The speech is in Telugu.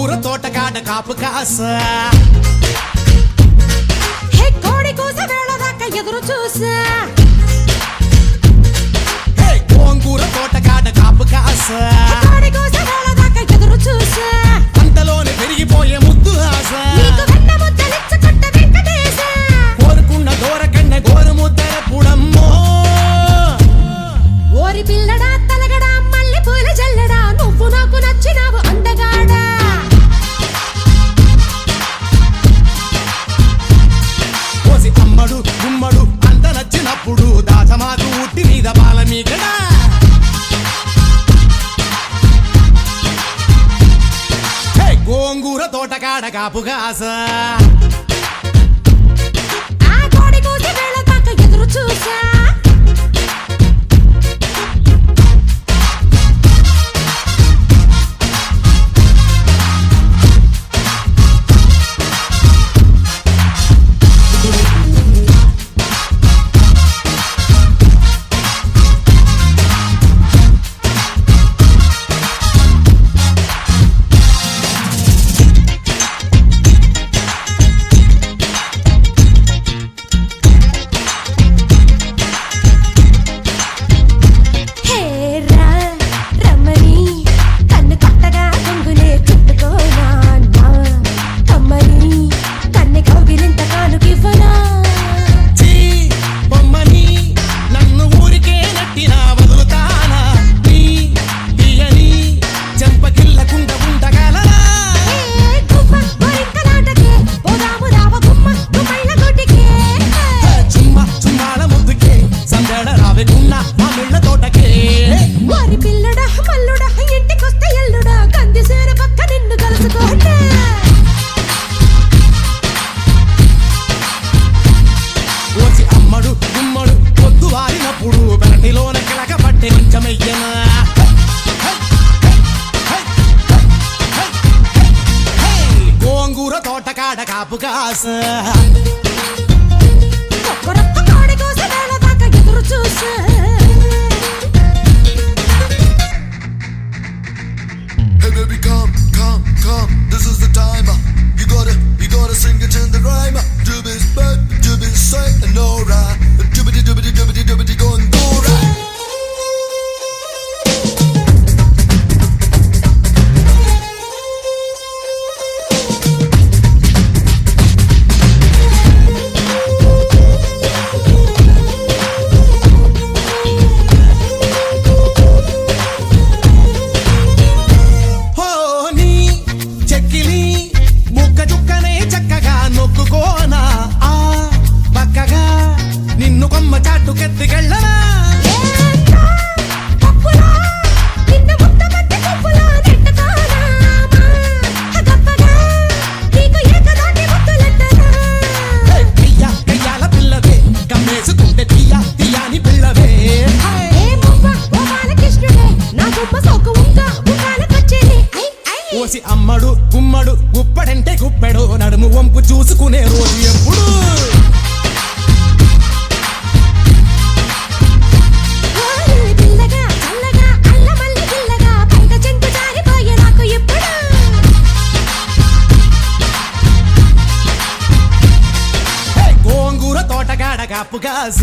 గోంగూర తోటకాడ కాపు కాస హే కోడి కూస వేళ దాకా ఎదురు చూసా హే గోంగూర తోటకాడ కాపు కాస కోడి కూస వేళ దాకా ఎదురు చూసా అంతలోనే పెరిగిపోయే ముద్దు ఆశ నీకు వెన్న ముద్దలిచ్చుకుంట వెంకటేశ కోరుకున్న దూరకన్న గోరు ముద్దర పుడమ్మో ఓరి పిల్లడా తలగడా మల్లె పూల జల్లడా నువ్వు నాకు నచ్చినావు అందగాడా కోసి అమ్మడు గుమ్మడు అంత నచ్చినప్పుడు దాచమాకు ఉట్టి మీద బాల మీకడా గోంగూర తోటకాడ కాపు కాస ఆ కోడి కూస వేళ దాకా ఎదురు చూసా గోంగూర తోటకాడ కాపు కాస కోడి కూస వేళ దాకా ఎదురు చూసా Hey baby, come, come, come. This is the time. You gotta sing it in the rhyme. Doobies back, doobies straight, and no right. Doobity doobity doobity doobity going go right. కోసి అమ్మడు గుమ్మడు గుప్పడంటే గుప్పెడు నడుము వంపు చూసుకునే రోజు ఎప్పుడు గోంగూర తోటకాడ కాపు కాస